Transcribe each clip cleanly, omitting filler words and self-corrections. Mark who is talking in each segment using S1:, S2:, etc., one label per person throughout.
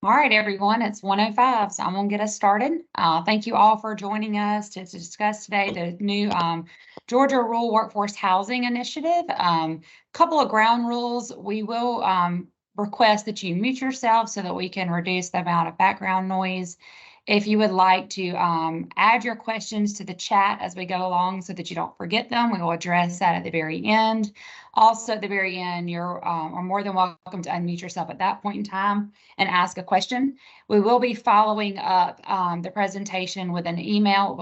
S1: All right, everyone, it's 1:05, so I'm going to get us started. Thank you all for joining us to discuss today the new Georgia Rural Workforce Housing Initiative. Couple of ground rules. We will request that you mute yourself so that we can reduce the amount of background noise. If you would like to add your questions to the chat as we go along so that you don't forget them, we will address that at the very end. Also, at the very end, you're are more than welcome to unmute yourself at that point in time and ask a question. We will be following up the presentation with an email. It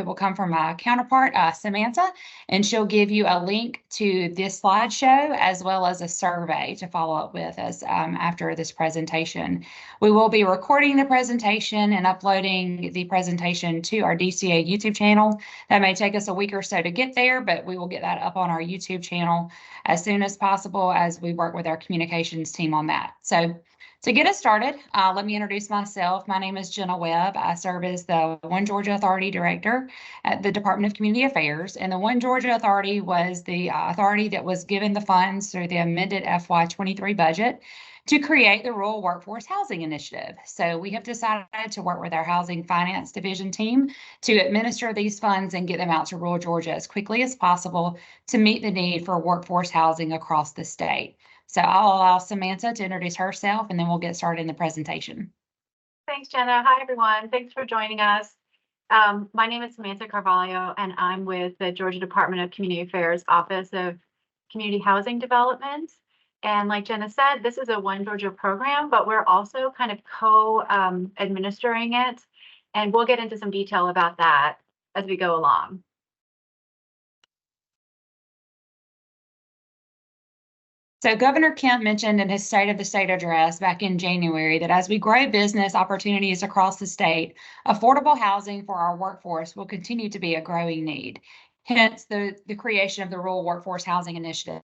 S1: will come from my counterpart, Samantha, and she'll give you a link to this slideshow as well as a survey to follow up with us after this presentation. We will be recording the presentation and uploading the presentation to our DCA YouTube channel. That may take us a week or so to get there, but we will get that up on our YouTube channel as soon as possible as we work with our communications team on that. So to get us started, let me introduce myself. My name is Jenna Webb. I serve as the One Georgia Authority Director at the Department of Community Affairs. And the One Georgia Authority was the authority that was given the funds through the amended FY23 budget to create the Rural Workforce Housing Initiative. So we have decided to work with our Housing Finance Division team to administer these funds and get them out to rural Georgia as quickly as possible to meet the need for workforce housing across the state. So I'll allow Samantha to introduce herself and then we'll get started in the presentation.
S2: Thanks, Jenna. Hi, everyone. Thanks for joining us. My name is Samantha Carvalho, and I'm with the Georgia Department of Community Affairs Office of Community Housing Development. And like Jenna said, this is a One Georgia program, but we're also kind of co-administering it. And we'll get into some detail about that as we go along.
S1: So Governor Kemp mentioned in his State of the State address back in January that as we grow business opportunities across the state, affordable housing for our workforce will continue to be a growing need. Hence the creation of the Rural Workforce Housing Initiative.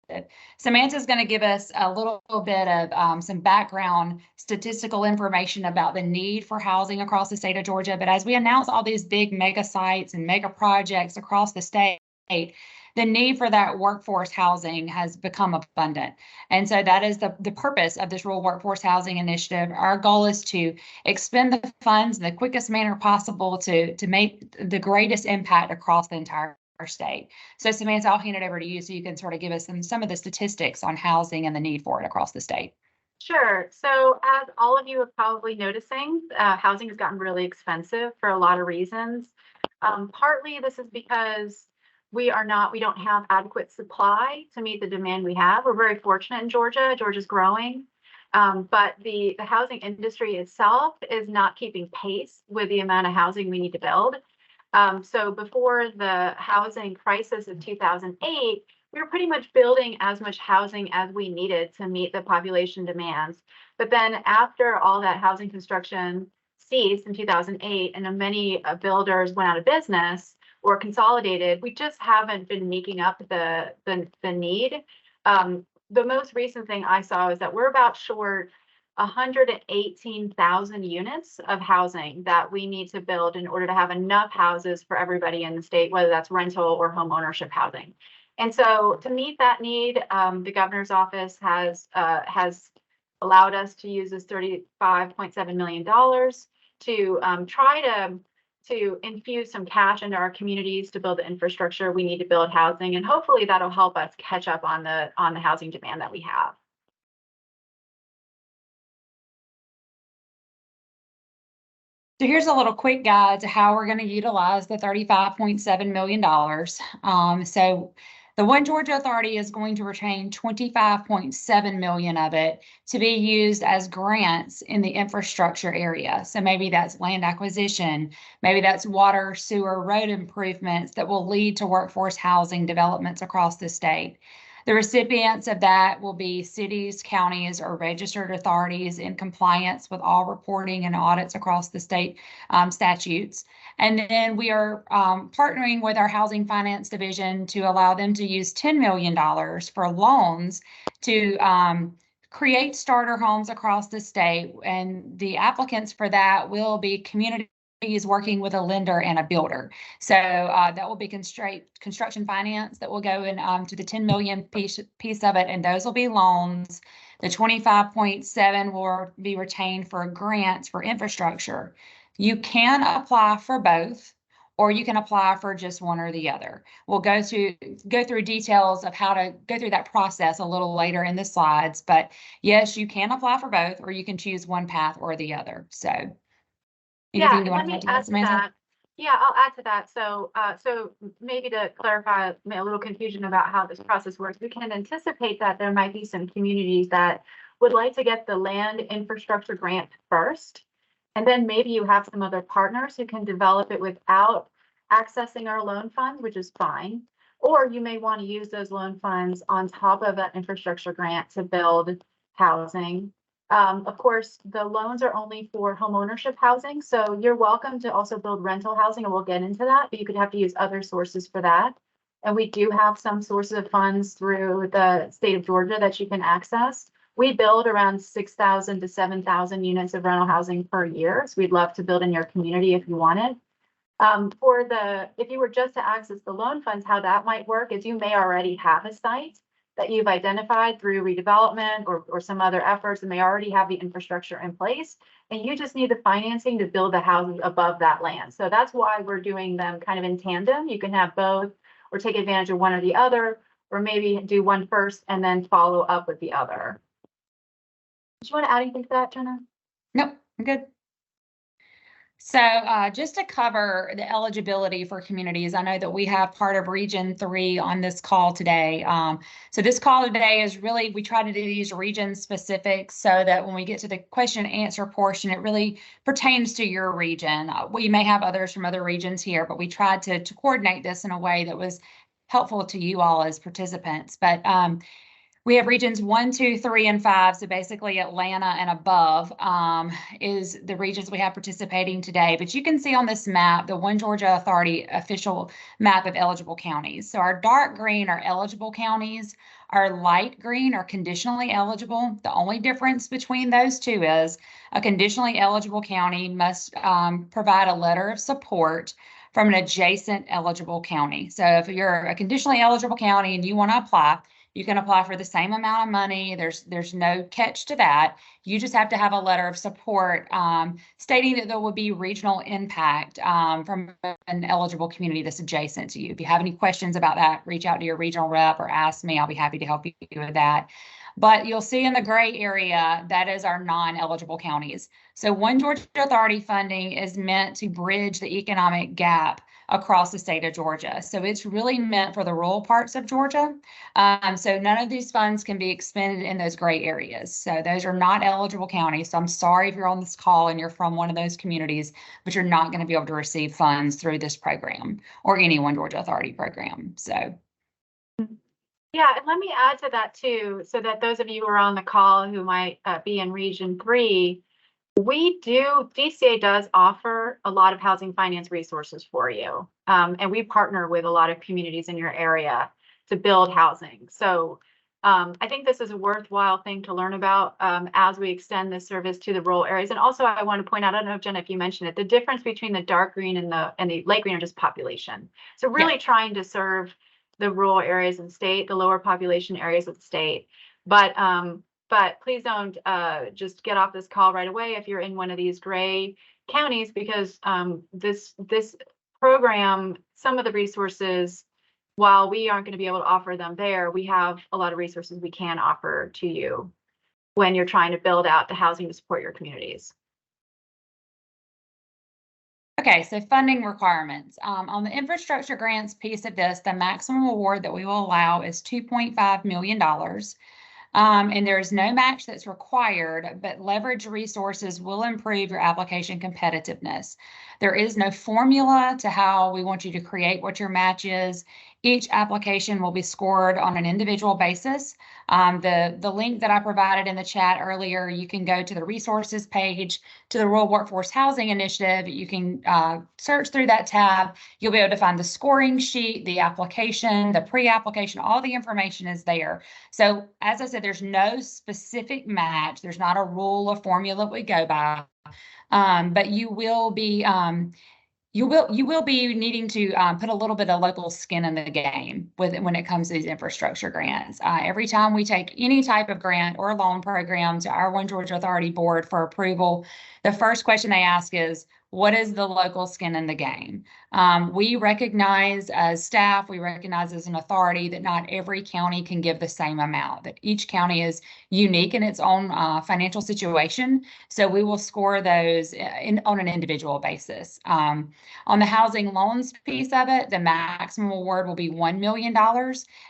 S1: Samantha's going to give us a little bit of some background statistical information about the need for housing across the state of Georgia. But as we announce all these big mega sites and mega projects across the state, the need for that workforce housing has become abundant. And so that is the purpose of this Rural Workforce Housing Initiative. Our goal is to expend the funds in the quickest manner possible to make the greatest impact across the entire state. So Samantha, I'll hand it over to you so you can sort of give us some of the statistics on housing and the need for it across the state.
S2: Sure. So as all of you are probably noticing, housing has gotten really expensive for a lot of reasons. Partly this is because we don't have adequate supply to meet the demand we have. We're very fortunate in Georgia. Georgia's growing, but the housing industry itself is not keeping pace with the amount of housing we need to build. So before the housing crisis of 2008, we were pretty much building as much housing as we needed to meet the population demands. But then after all that housing construction ceased in 2008 and many builders went out of business or consolidated, we just haven't been making up the need. The most recent thing I saw is that we're about short 118,000 units of housing that we need to build in order to have enough houses for everybody in the state, whether that's rental or home ownership housing. And so to meet that need, the governor's office has allowed us to use this $35.7 million to try to infuse some cash into our communities to build the infrastructure we need to build housing. And hopefully that'll help us catch up on the housing demand that we have.
S1: So here's a little quick guide to how we're going to utilize the $35.7 million. So the One Georgia Authority is going to retain $25.7 million of it to be used as grants in the infrastructure area. So maybe that's land acquisition, maybe that's water, sewer, road improvements that will lead to workforce housing developments across the state. The recipients of that will be cities, counties, or registered authorities in compliance with all reporting and audits across the state statutes. And then we are partnering with our Housing Finance Division to allow them to use $10 million for loans to create starter homes across the state. And the applicants for that will be community is working with a lender and a builder. So that will be construction finance that will go in to the 10 million piece of it. And those will be loans The 25.7 will be retained for grants for infrastructure. You can apply for both, or you can apply for just one or the other. We'll go through details of how to go through that process a little later in the slides, but yes, you can apply for both, or you can choose one path or the other. So
S2: Yeah,
S1: anything you
S2: let
S1: want to
S2: me
S1: add to
S2: add
S1: that,
S2: to
S1: Samantha?
S2: that. Yeah, I'll add to that. So maybe to clarify a little confusion about how this process works, we can anticipate that there might be some communities that would like to get the land infrastructure grant first. And then maybe you have some other partners who can develop it without accessing our loan funds, which is fine. Or you may want to use those loan funds on top of that infrastructure grant to build housing. Of course, the loans are only for homeownership housing, so you're welcome to also build rental housing, and we'll get into that, but you could have to use other sources for that. And we do have some sources of funds through the state of Georgia that you can access. We build around 6,000 to 7,000 units of rental housing per year, so we'd love to build in your community if you wanted. If you were just to access the loan funds, how that might work is you may already have a site that you've identified through redevelopment or some other efforts, and they already have the infrastructure in place. And you just need the financing to build the houses above that land. So that's why we're doing them kind of in tandem. You can have both or take advantage of one or the other, or maybe do one first and then follow up with the other. Do you want to add anything to that, Jenna?
S1: Nope, I'm good. So just to cover the eligibility for communities, I know that we have part of Region 3 on this call today. So this call today is really, we try to do these region specific so that when we get to the question and answer portion, it really pertains to your region. We may have others from other regions here, but we tried to coordinate this in a way that was helpful to you all as participants. But we have regions 1, 2, 3, and 5. So basically Atlanta and above is the regions we have participating today. But you can see on this map, the One Georgia Authority official map of eligible counties. So our dark green are eligible counties. Our light green are conditionally eligible. The only difference between those two is a conditionally eligible county must provide a letter of support from an adjacent eligible county. So if you're a conditionally eligible county and you want to apply, you can apply for the same amount of money. There's no catch to that. You just have to have a letter of support stating that there will be regional impact from an eligible community that's adjacent to you. If you have any questions about that, reach out to your regional rep or ask me. I'll be happy to help you with that. But you'll see in the gray area, that is our non-eligible counties. So One Georgia Authority funding is meant to bridge the economic gap across the state of Georgia. So it's really meant for the rural parts of Georgia. So none of these funds can be expended in those gray areas. So those are not eligible counties. So I'm sorry if you're on this call and you're from one of those communities, but you're not going to be able to receive funds through this program or any One Georgia Authority program. So.
S2: Yeah, and let me add to that too, so that those of you who are on the call who might be in Region 3, DCA does offer a lot of housing finance resources for you. And we partner with a lot of communities in your area to build housing. So I think this is a worthwhile thing to learn about as we extend this service to the rural areas. And also I want to point out, I don't know, Jenna, if you mentioned it, the difference between the dark green and the light green are just population. So really trying to serve the rural areas and state, the lower population areas of the state. But please don't just get off this call right away if you're in one of these gray counties, because this program, some of the resources, while we aren't going to be able to offer them there, we have a lot of resources we can offer to you when you're trying to build out the housing to support your communities.
S1: Okay, so funding requirements. On the infrastructure grants piece of this, the maximum award that we will allow is $2.5 million. And there is no match that's required, but leverage resources will improve your application competitiveness. There is no formula to how we want you to create what your match is. Each application will be scored on an individual basis. The link that I provided in the chat earlier, you can go to the resources page to the Rural Workforce Housing Initiative. You can search through that tab. You'll be able to find the scoring sheet, the application, the pre-application, all the information is there. So as I said, there's no specific match. There's not a rule or formula we go by, but you will be you will be needing to put a little bit of local skin in the game when it comes to these infrastructure grants. Every time we take any type of grant or loan program to our One Georgia Authority Board for approval, the first question they ask is, what is the local skin in the game? We recognize as staff, we recognize as an authority that not every county can give the same amount, that each county is unique in its own financial situation. So we will score those on an individual basis. On the housing loans piece of it, the maximum award will be $1 million.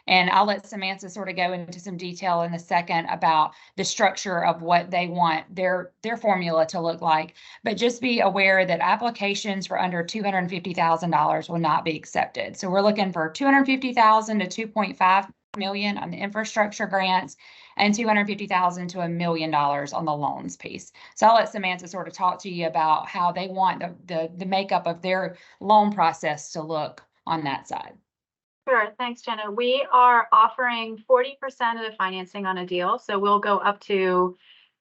S1: And I'll let Samantha sort of go into some detail in a second about the structure of what they want their formula to look like. But just be aware that applications for under $250,000 will not be accepted. So we're looking for $250,000 to $2.5 million on the infrastructure grants and $250,000 to $1 million on the loans piece. So I'll let Samantha sort of talk to you about how they want the makeup of their loan process to look on that side.
S2: Sure. Thanks, Jenna. We are offering 40% of the financing on a deal. So we'll go up to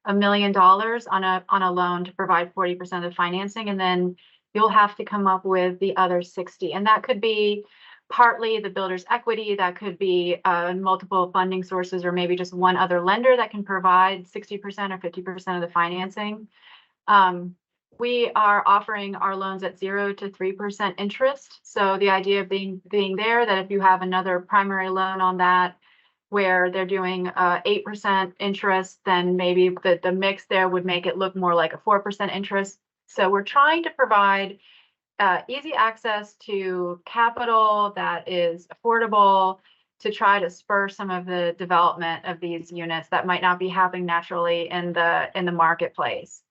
S2: $1 million on a loan to provide 40% of the financing. And then you'll have to come up with the other 60. And that could be partly the builder's equity, that could be multiple funding sources, or maybe just one other lender that can provide 60% or 50% of the financing. We are offering our loans at 0 to 3% interest. So the idea of being there, that if you have another primary loan on that where they're doing 8% interest, then maybe the mix there would make it look more like a 4% interest. So we're trying to provide easy access to capital that is affordable to try to spur some of the development of these units that might not be happening naturally in the marketplace.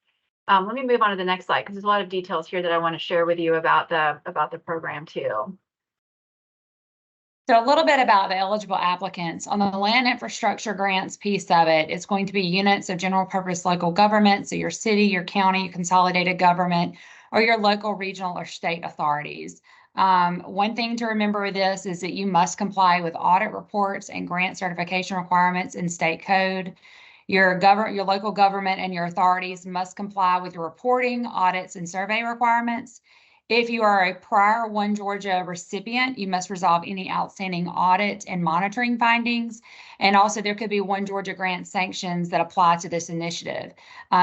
S2: Let me move on to the next slide because there's a lot of details here that I want to share with you about the program too.
S1: So a little bit about the eligible applicants. On the land infrastructure grants piece of it, it's going to be units of general purpose local government, so your city, your county, your consolidated government, or your local, regional, or state authorities. One thing to remember with this is that you must comply with audit reports and grant certification requirements in state code. Your local government and your authorities must comply with your reporting, audits, and survey requirements. If you are a prior One Georgia recipient, you must resolve any outstanding audit and monitoring findings. And also there could be One Georgia grant sanctions that apply to this initiative.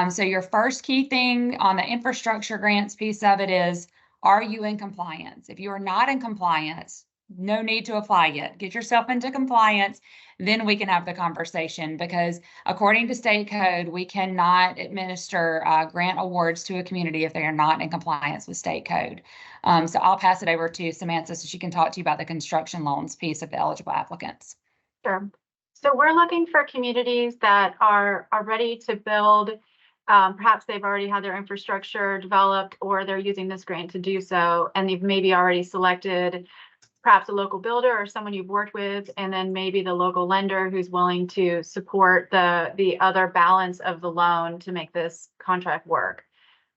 S1: So your first key thing on the infrastructure grants piece of it is, are you in compliance? If you are not in compliance, no need to apply yet. Get yourself into compliance, then we can have the conversation, because according to state code, we cannot administer grant awards to a community if they are not in compliance with state code. So I'll pass it over to Samantha so she can talk to you about the construction loans piece of the eligible applicants.
S2: Sure. So we're looking for communities that are ready to build. Perhaps they've already had their infrastructure developed, or they're using this grant to do so, and they've maybe already selected perhaps a local builder or someone you've worked with, and then maybe the local lender who's willing to support the other balance of the loan to make this contract work.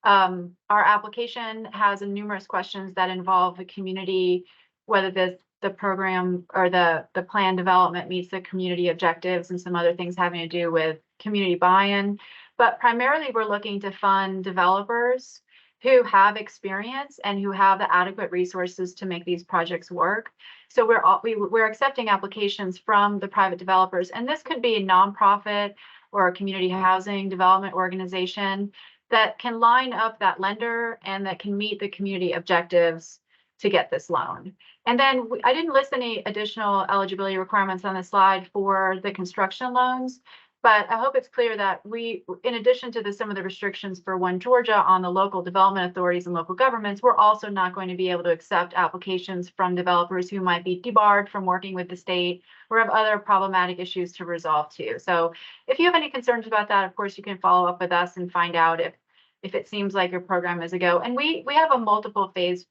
S2: Our application has numerous questions that involve the community, whether the program or the plan development meets the community objectives, and some other things having to do with community buy-in. But primarily, we're looking to fund developers who have experience and who have the adequate resources to make these projects work. So we're accepting applications from the private developers, and this could be a nonprofit or a community housing development organization that can line up that lender and that can meet the community objectives to get this loan. And then I didn't list any additional eligibility requirements on the slide for the construction loans, but I hope it's clear that we, in addition to some of the restrictions for One Georgia on the local development authorities and local governments, we're also not going to be able to accept applications from developers who might be debarred from working with the state or have other problematic issues to resolve too. So if you have any concerns about that, of course, you can follow up with us and find out if it seems like your program is a go. And we have a multiple phase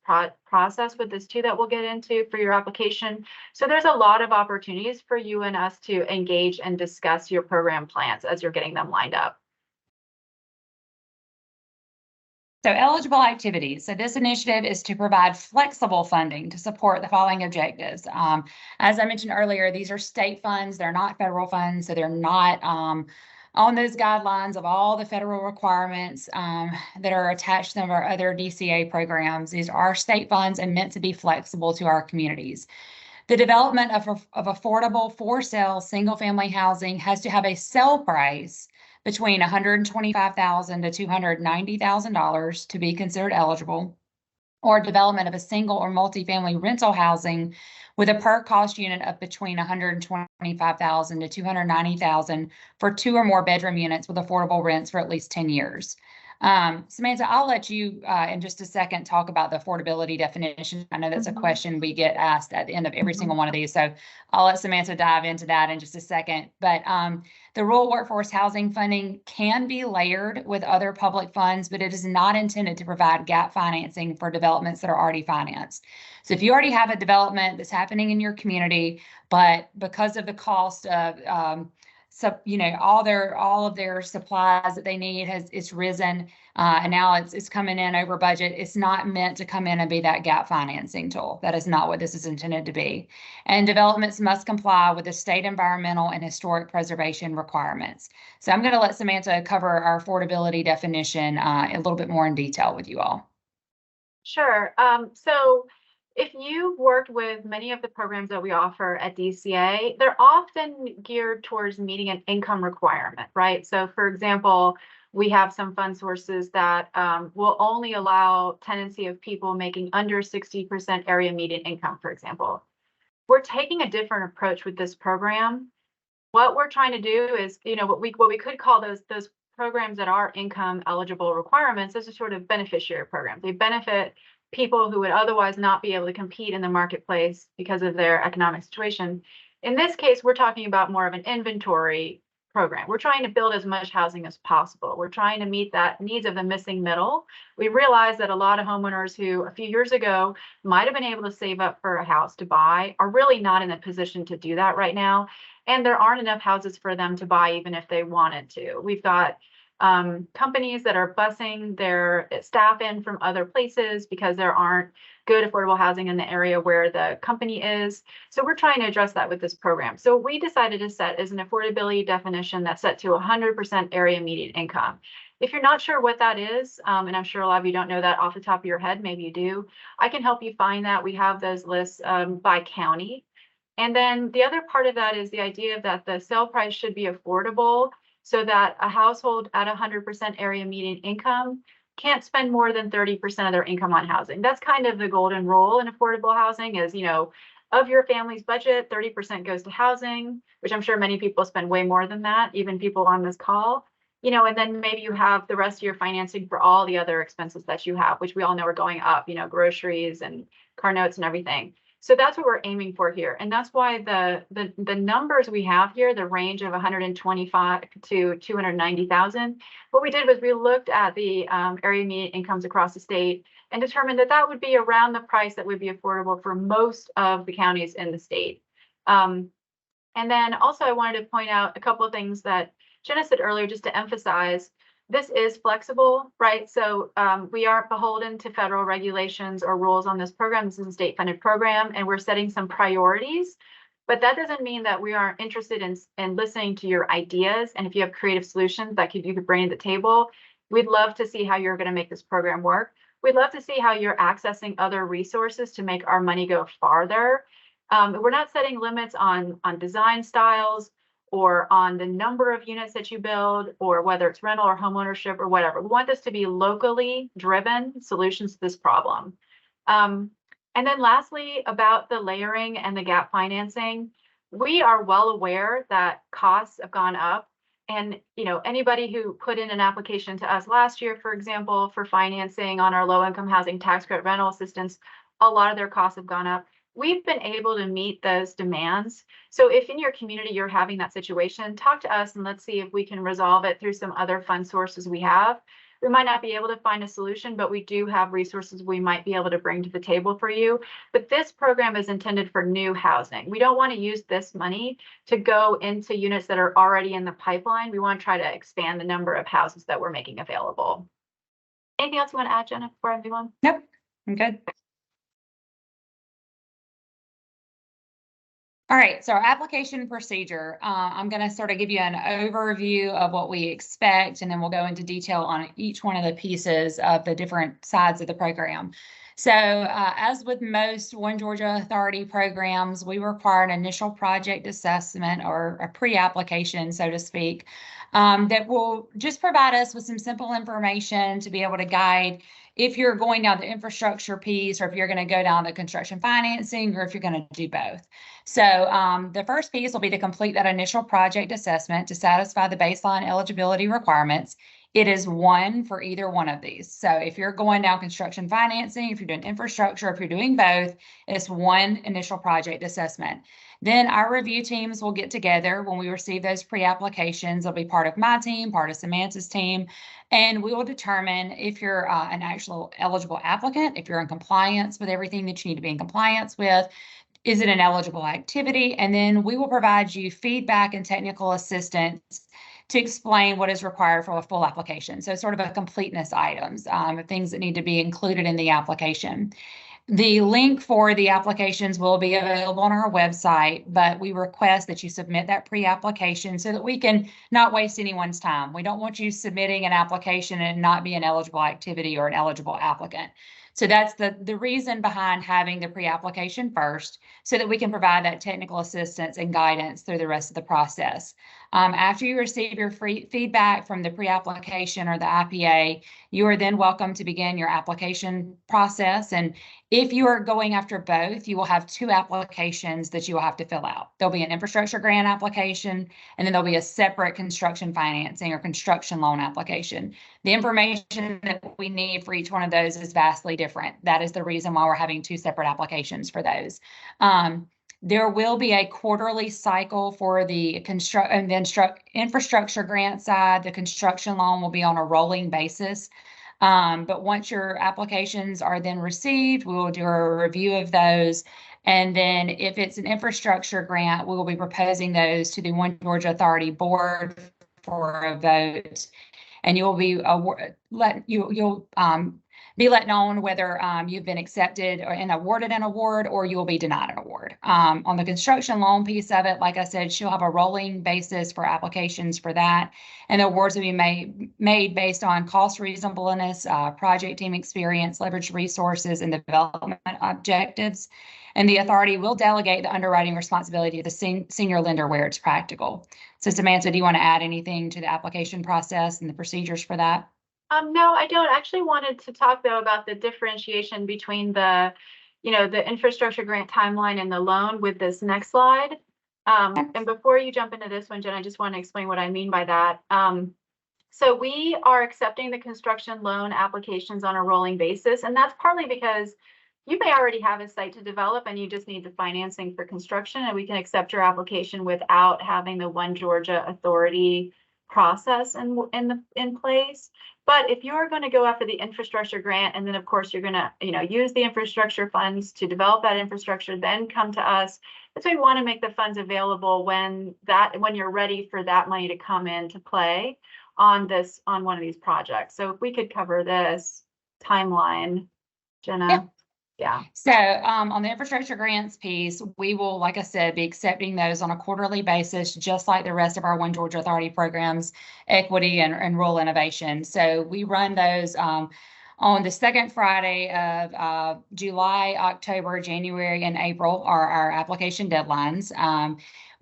S2: process with this too that we'll get into for your application. So there's a lot of opportunities for you and us to engage and discuss your program plans as you're getting them lined up.
S1: So eligible activities. So this initiative is to provide flexible funding to support the following objectives. As I mentioned earlier, these are state funds. They're not federal funds, so they're not on those guidelines of all the federal requirements that are attached to some of our other DCA programs. These are state funds and meant to be flexible to our communities. The development of affordable for-sale single-family housing has to have a sale price between $125,000 to $290,000 to be considered eligible, or development of a single or multifamily rental housing with a per cost unit of between $125,000 to $290,000 for 2 or more bedroom units with affordable rents for at least 10 years. Samantha, I'll let you in just a second talk about the affordability definition. I know that's a question we get asked at the end of every single one of these, so I'll let Samantha dive into that in just a second. But the rural workforce housing funding can be layered with other public funds, but it is not intended to provide gap financing for developments that are already financed. So if you already have a development that's happening in your community, but because of the cost of all of their supplies that they need it's risen, and now it's coming in over budget. It's not meant to come in and be that gap financing tool. That is not what this is intended to be. And developments must comply with the state environmental and historic preservation requirements. So I'm going to let Samantha cover our affordability definition a little bit more in detail with you all.
S2: Sure. So if you've worked with many of the programs that we offer at DCA, they're often geared towards meeting an income requirement, right? So for example, we have some fund sources that will only allow tenancy of people making under 60% area median income, for example. We're taking a different approach with this program. What we're trying to do is, what we could call those programs that are income eligible requirements. Those are sort of beneficiary programs. They benefit people who would otherwise not be able to compete in the marketplace because of their economic situation. In this case, we're talking about more of an inventory program. We're trying to build as much housing as possible. We're trying to meet that needs of the missing middle. We realize that a lot of homeowners who a few years ago might have been able to save up for a house to buy are really not in a position to do that right now. And there aren't enough houses for them to buy even if they wanted to. We've got companies that are busing their staff in from other places because there aren't good affordable housing in the area where the company is. So we're trying to address that with this program. So we decided to set as an affordability definition that's set to 100% area median income. If you're not sure what that is, and I'm sure a lot of you don't know that off the top of your head, maybe you do, I can help you find that. We have those lists by county. And then the other part of that is the idea that the sale price should be affordable, so that a household at 100% area median income can't spend more than 30% of their income on housing. That's kind of the golden rule in affordable housing is, of your family's budget, 30% goes to housing, which I'm sure many people spend way more than that, even people on this call, and then maybe you have the rest of your financing for all the other expenses that you have, which we all know are going up, groceries and car notes and everything. So that's what we're aiming for here. And that's why the numbers we have here, the range of 125 to 290,000, what we did was we looked at the area median incomes across the state and determined that that would be around the price that would be affordable for most of the counties in the state. And then also I wanted to point out a couple of things that Jenna said earlier, just to emphasize. This is flexible, right? So we aren't beholden to federal regulations or rules on this program. This is a state-funded program, and we're setting some priorities. But that doesn't mean that we aren't interested in listening to your ideas. And if you have creative solutions that you could bring to the table, we'd love to see how you're going to make this program work. We'd love to see how you're accessing other resources to make our money go farther. We're not setting limits on design styles or on the number of units that you build, or whether it's rental or homeownership or whatever. We want this to be locally driven solutions to this problem. And then lastly, about the layering and the gap financing, we are well aware that costs have gone up. And anybody who put in an application to us last year, for example, for financing on our low-income housing tax credit rental assistance, a lot of their costs have gone up. We've been able to meet those demands. So if in your community you're having that situation, talk to us and let's see if we can resolve it through some other fund sources we have. We might not be able to find a solution, but we do have resources we might be able to bring to the table for you. But this program is intended for new housing. We don't want to use this money to go into units that are already in the pipeline. We want to try to expand the number of houses that we're making available. Anything else you want to add, Jenna, before I move on?
S1: Nope, I'm good. All right, so our application procedure, I'm going to sort of give you an overview of what we expect, and then we'll go into detail on each one of the pieces of the different sides of the program. So as with most One Georgia Authority programs, we require an initial project assessment or a pre-application, so to speak, that will just provide us with some simple information to be able to guide if you're going down the infrastructure piece, or if you're going to go down the construction financing, or if you're going to do both. So the first piece will be to complete that initial project assessment to satisfy the baseline eligibility requirements. It is one for either one of these. So if you're going down construction financing, if you're doing infrastructure, if you're doing both, it's one initial project assessment. Then our review teams will get together when we receive those pre-applications. They'll be part of my team, part of Samantha's team, and we will determine if you're an actual eligible applicant, if you're in compliance with everything that you need to be in compliance with. Is it an eligible activity? And then we will provide you feedback and technical assistance to explain what is required for a full application. So sort of a completeness items, things that need to be included in the application. The link for the applications will be available on our website, but we request that you submit that pre-application so that we can not waste anyone's time. We don't want you submitting an application and not be an eligible activity or an eligible applicant. So that's the reason behind having the pre-application first, so that we can provide that technical assistance and guidance through the rest of the process. After you receive your free feedback from the pre-application or the IPA, you are then welcome to begin your application process. And if you are going after both, you will have two applications that you will have to fill out. There'll be an infrastructure grant application, and then there'll be a separate construction financing or construction loan application. The information that we need for each one of those is vastly different. That is the reason why we're having two separate applications for those. There will be a quarterly cycle for the infrastructure grant side. The construction loan will be on a rolling basis. But once your applications are then received, we will do a review of those. And then if it's an infrastructure grant, we will be proposing those to the One Georgia Authority board for a vote. And you will be be let known whether you've been accepted and awarded an award, or you will be denied an award. On the construction loan piece of it, like I said, she'll have a rolling basis for applications for that. And the awards will be made based on cost reasonableness, project team experience, leverage resources, and development objectives. And the authority will delegate the underwriting responsibility to the senior lender where it's practical. So Samantha, do you want to add anything to the application process and the procedures for that?
S2: No, I don't. Actually wanted to talk though about the differentiation between the infrastructure grant timeline and the loan with this next slide. And before you jump into this one, Jen, I just want to explain what I mean by that. So we are accepting the construction loan applications on a rolling basis, and that's partly because you may already have a site to develop and you just need the financing for construction, and we can accept your application without having the One Georgia Authority process in place. But if you're going to go after the infrastructure grant, and then of course you're going to use the infrastructure funds to develop that infrastructure, then come to us. That's why we want to make the funds available when you're ready for that money to come into play on one of these projects. So if we could cover this timeline, Jenna.
S1: Yeah.
S2: Yeah.
S1: So on the infrastructure grants piece, we will, like I said, be accepting those on a quarterly basis, just like the rest of our One Georgia Authority programs, equity and rural innovation. So we run those on the second Friday of July, October, January, and April are our application deadlines.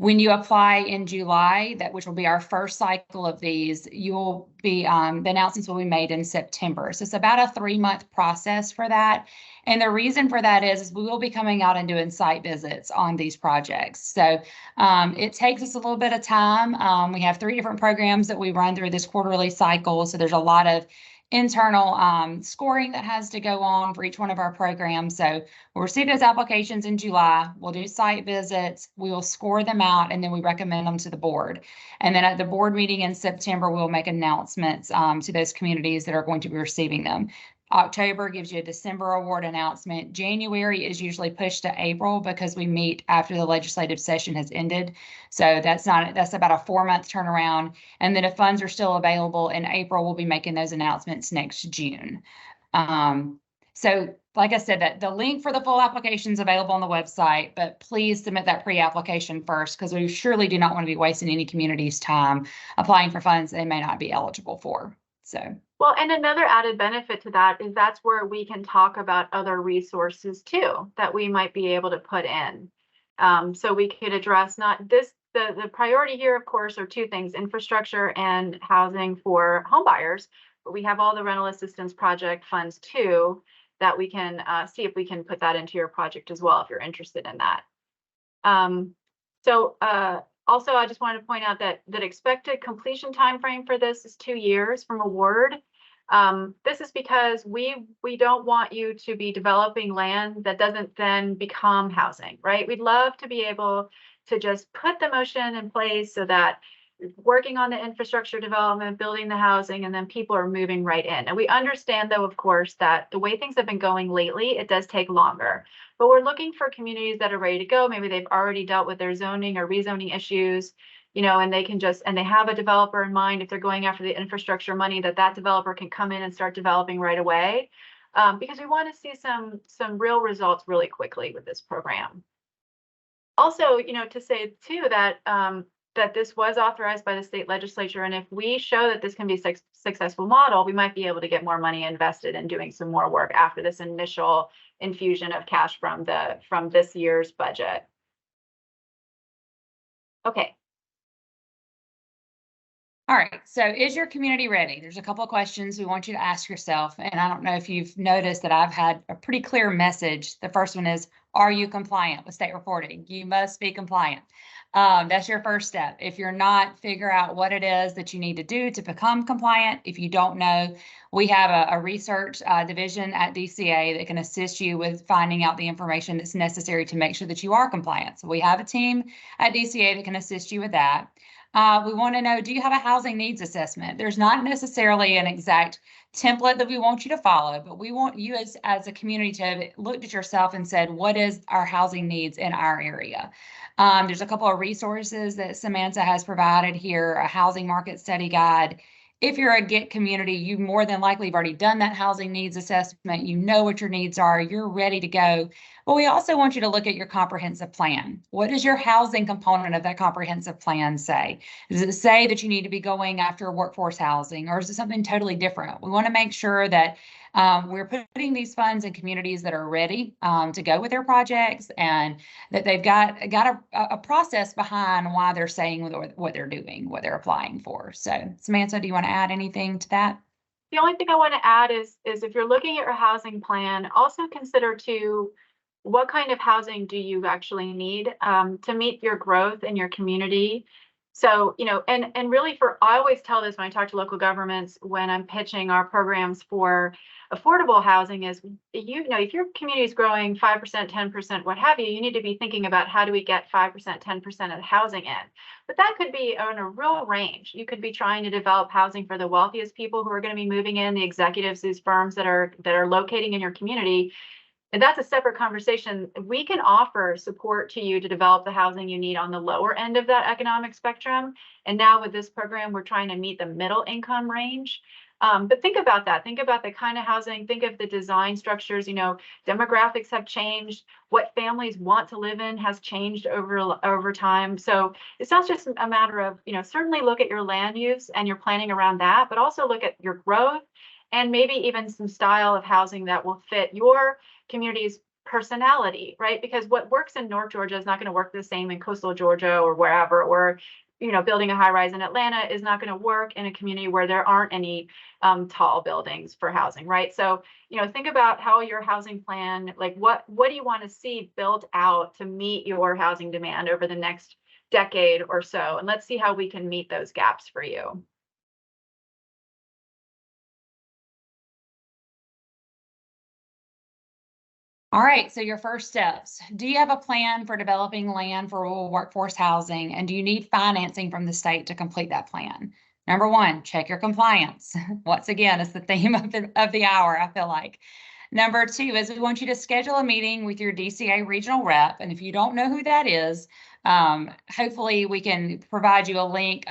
S1: When you apply in July, which will be our first cycle of these, you'll be the announcements will be made in September. So it's about a 3-month process for that. And the reason for that is we will be coming out and doing site visits on these projects. So it takes us a little bit of time. We have 3 different programs that we run through this quarterly cycle. So there's a lot of internal scoring that has to go on for each one of our programs. So we'll receive those applications in July. We'll do site visits. We will score them out, and then we recommend them to the board. And then at the board meeting in September, we'll make announcements to those communities that are going to be receiving them. October gives you a December award announcement. January is usually pushed to April because we meet after the legislative session has ended. So that's about a 4-month turnaround. And then if funds are still available in April, we'll be making those announcements next June. So like I said, that the link for the full application is available on the website, but please submit that pre-application first, because we surely do not want to be wasting any community's time applying for funds they may not be eligible for. So.
S2: Well, and another added benefit to that is that's where we can talk about other resources too that we might be able to put in. So we could address not this, the priority here, of course, are two things: infrastructure and housing for homebuyers. But we have all the rental assistance project funds too that we can see if we can put that into your project as well if you're interested in that. Also, I just wanted to point out that expected completion time frame for this is 2 years from award. This is because we don't want you to be developing land that doesn't then become housing, right? We'd love to be able to just put the motion in place so that working on the infrastructure development, building the housing, and then people are moving right in. And we understand, though, of course, that the way things have been going lately, it does take longer. But we're looking for communities that are ready to go. Maybe they've already dealt with their zoning or rezoning issues, you know, and they can just, and they have a developer in mind if they're going after the infrastructure money, that developer can come in and start developing right away. Because we want to see some real results really quickly with this program. Also, you know, to say too that that this was authorized by the state legislature, and if we show that this can be a successful model, we might be able to get more money invested in doing some more work after this initial infusion of cash from this year's budget. Okay.
S1: All right, so is your community ready? There's a couple of questions we want you to ask yourself, and I don't know if you've noticed that I've had a pretty clear message. The first one is, are you compliant with state reporting? You must be compliant. That's your first step. If you're not, figure out what it is that you need to do to become compliant. If you don't know, we have a research division at DCA that can assist you with finding out the information that's necessary to make sure that you are compliant. So we have a team at DCA that can assist you with that. We want to know, do you have a housing needs assessment? There's not necessarily an exact template that we want you to follow, but we want you as a community to have looked at yourself and said, what is our housing needs in our area? There's a couple of resources that Samantha has provided here, a housing market study guide. If you're a GET community, you more than likely have already done that housing needs assessment. You know what your needs are. You're ready to go. But we also want you to look at your comprehensive plan. What does your housing component of that comprehensive plan say? Does it say that you need to be going after workforce housing, or is it something totally different? We want to make sure that we're putting these funds in communities that are ready to go with their projects, and that they've got a process behind why they're saying what they're doing, what they're applying for. So Samantha, do you want to add anything to that?
S2: The only thing I want to add is if you're looking at your housing plan, also consider too, what kind of housing do you actually need to meet your growth in your community? So, you know, and really I always tell this when I talk to local governments when I'm pitching our programs for affordable housing is, you know, if your community is growing 5%, 10%, what have you, you need to be thinking about how do we get 5%, 10% of the housing in. But that could be on a real range. You could be trying to develop housing for the wealthiest people who are going to be moving in, the executives, these firms that are locating in your community. And that's a separate conversation. We can offer support to you to develop the housing you need on the lower end of that economic spectrum. And now with this program, we're trying to meet the middle income range. But think about that. Think about the kind of housing. Think of the design structures. You know, demographics have changed. What families want to live in has changed over time. So it's not just a matter of, you know, certainly look at your land use and your planning around that, but also look at your growth and maybe even some style of housing that will fit your community's personality, right? Because what works in North Georgia is not going to work the same in coastal Georgia or wherever, or, you know, building a high rise in Atlanta is not going to work in a community where there aren't any tall buildings for housing, right? So, you know, think about how your housing plan, like what do you want to see built out to meet your housing demand over the next decade or so? And let's see how we can meet those gaps for you.
S1: All right, so your first steps. Do you have a plan for developing land for rural workforce housing, and do you need financing from the state to complete that plan? Number one, check your compliance. Once again, it's the theme of the hour, I feel like. Number two is we want you to schedule a meeting with your DCA regional rep, and if you don't know who that is, hopefully we can provide you a link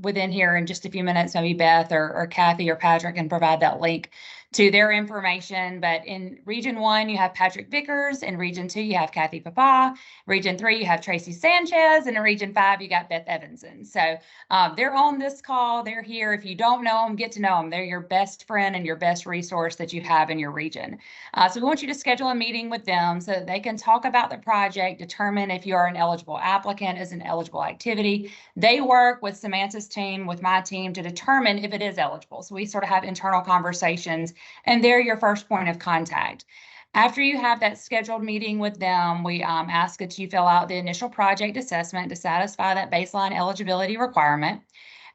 S1: within here in just a few minutes. Maybe Beth or Kathy or Patrick can provide that link to their information. But in Region 1, you have Patrick Vickers. In Region 2, you have Kathy Papa. Region 3, you have Tracy Sanchez. And in Region 5, you got Beth Evanson. So they're on this call. They're here. If you don't know them, get to know them. They're your best friend and your best resource that you have in your region. So we want you to schedule a meeting with them so that they can talk about the project, determine if you are an eligible applicant, is an eligible activity. They work with Samantha's team, with my team, to determine if it is eligible. So we sort of have internal conversations, and they're your first point of contact. After you have that scheduled meeting with them, we ask that you fill out the initial project assessment to satisfy that baseline eligibility requirement.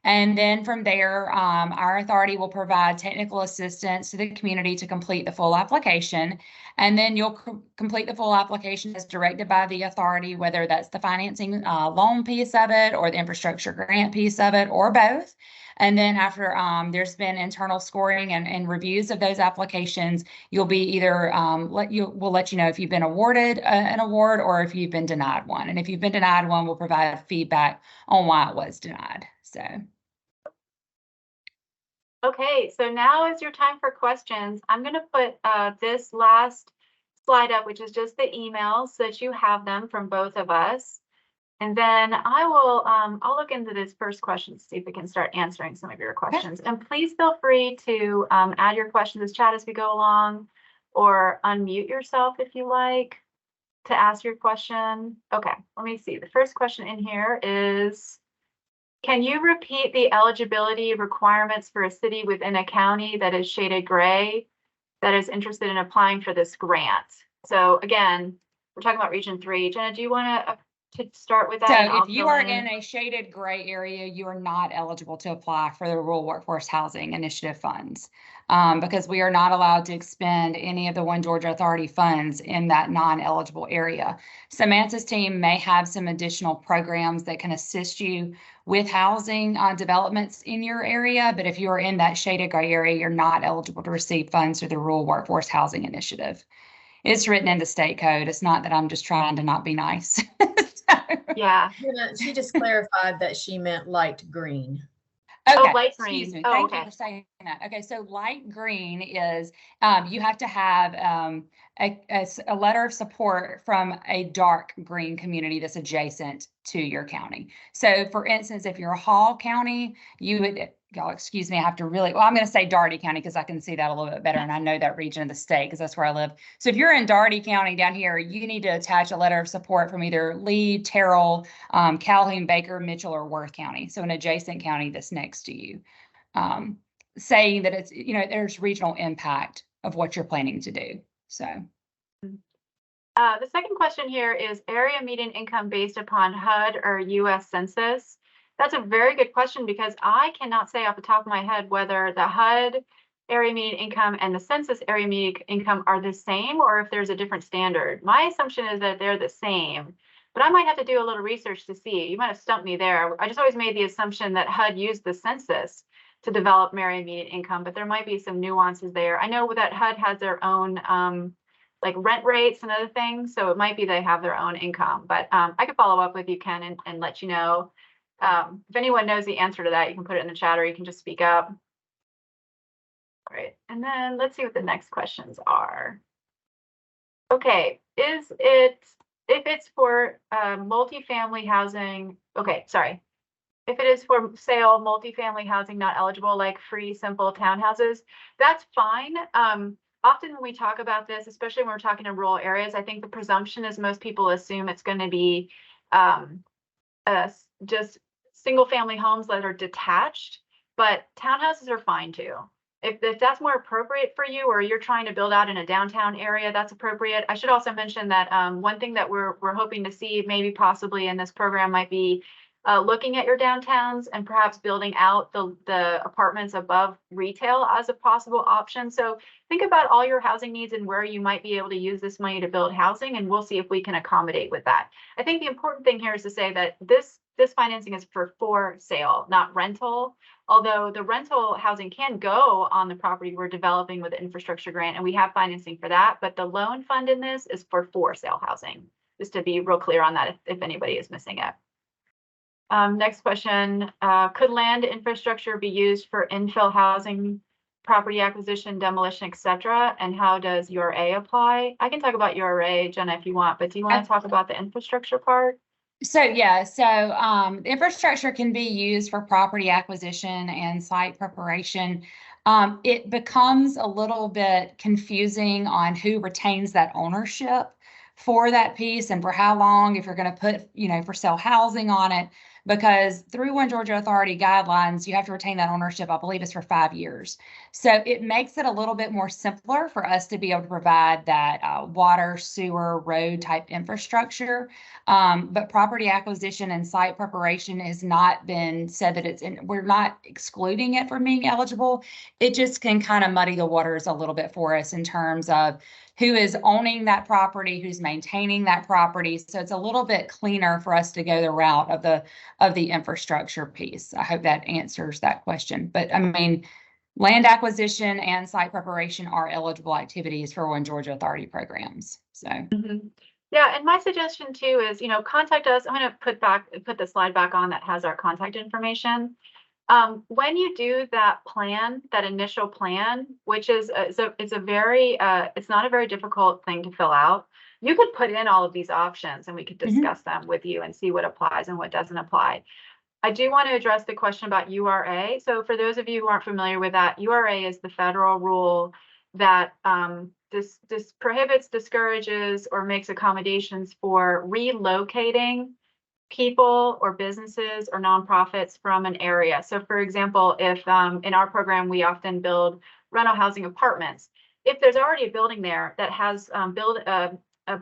S1: And then from there, our authority will provide technical assistance to the community to complete the full application. And then you'll complete the full application as directed by the authority, whether that's the financing loan piece of it or the infrastructure grant piece of it, or both. And then after there's been internal scoring and reviews of those applications, you'll be either we'll let you know if you've been awarded an award or if you've been denied one. And if you've been denied one, we'll provide feedback on why it was denied. So.
S2: Okay, so now is your time for questions. I'm going to put this last slide up, which is just the emails so that you have them from both of us. And then I will, I'll look into this first question to see if we can start answering some of your questions. And please feel free to add your questions as chat as we go along, or unmute yourself if you like to ask your question. Okay, let me see. The first question in here is, can you repeat the eligibility requirements for a city within a county that is shaded gray that is interested in applying for this grant? So again, we're talking about Region 3. Jenna, do you want to start with that?
S1: So if you are in a shaded gray area, you are not eligible to apply for the Rural Workforce Housing Initiative funds because we are not allowed to expend any of the One Georgia Authority funds in that non-eligible area. Samantha's team may have some additional programs that can assist you with housing developments in your area, but if you are in that shaded gray area, you're not eligible to receive funds through the Rural Workforce Housing Initiative. It's written in the state code. It's not that I'm just trying to not be nice.
S2: Yeah.
S3: She just clarified that she meant light green.
S1: Okay.
S2: Oh, light green.
S1: Excuse me.
S2: Oh,
S1: Thank
S2: okay.
S1: you for saying that. Okay, so light green is you have to have a letter of support from a dark green community that's adjacent to your county. So for instance, if you're a Hall County, you would, y'all excuse me, I have to really, well, I'm going to say Daugherty County because I can see that a little bit better and I know that region of the state because that's where I live. So if you're in Daugherty County down here, you need to attach a letter of support from either Lee, Terrell, Calhoun, Baker, Mitchell, or Worth County. So an adjacent county that's next to you, saying that it's, you know, there's regional impact of what you're planning to do. So.
S2: The second question here is area median income based upon HUD or US Census. That's a very good question because I cannot say off the top of my head whether the HUD area median income and the census area median income are the same or if there's a different standard. My assumption is that they're the same, but I might have to do a little research to see. You might have stumped me there. I just always made the assumption that HUD used the census to develop area median income, but there might be some nuances there. I know that HUD has their own like rent rates and other things. So it might be they have their own income, but I could follow up with you, Ken, and let you know. If anyone knows the answer to that, you can put it in the chat or you can just speak up. All right, and then let's see what the next questions are. Okay, if it's for multifamily housing, okay, sorry. If it is for sale, multifamily housing not eligible, like free, simple townhouses, that's fine. Often when we talk about this, especially when we're talking in rural areas, I think the presumption is most people assume it's going to be just single family homes that are detached, but townhouses are fine too. If that's more appropriate for you or you're trying to build out in a downtown area, that's appropriate. I should also mention that one thing that we're hoping to see maybe possibly in this program might be looking at your downtowns and perhaps building out the apartments above retail as a possible option. So think about all your housing needs and where you might be able to use this money to build housing, and we'll see if we can accommodate with that. I think the important thing here is to say that this financing is for sale, not rental. Although the rental housing can go on the property we're developing with the infrastructure grant, and we have financing for that, but the loan fund in this is for sale housing, just to be real clear on that if anybody is missing it. Next question, could land infrastructure be used for infill housing property acquisition, demolition, et cetera, and how does URA apply? I can talk about URA, Jenna, if you want, but do you want to talk about the infrastructure part?
S1: So yeah, infrastructure can be used for property acquisition and site preparation. It becomes a little bit confusing on who retains that ownership for that piece and for how long, if you're going to put, for sale housing on it, because through One Georgia Authority guidelines, you have to retain that ownership, I believe it's for 5 years. So it makes it a little bit more simpler for us to be able to provide that water, sewer, road type infrastructure. But property acquisition and site preparation has not been said that we're not excluding it from being eligible. It just can kind of muddy the waters a little bit for us in terms of who is owning that property, who's maintaining that property. So it's a little bit cleaner for us to go the route of the infrastructure piece. I hope that answers that question. But I mean, land acquisition and site preparation are eligible activities for One Georgia Authority programs. So.
S2: Yeah, and my suggestion too is, contact us. I'm going to put the slide back on that has our contact information. When you do that plan, that initial plan, which is it's not a very difficult thing to fill out. You could put in all of these options and we could discuss them with you and see what applies and what doesn't apply. I do want to address the question about URA. So for those of you who aren't familiar with that, URA is the federal rule that this prohibits, discourages, or makes accommodations for relocating people or businesses or nonprofits from an area. So for example, if in our program, we often build rental housing apartments. If there's already a building there that has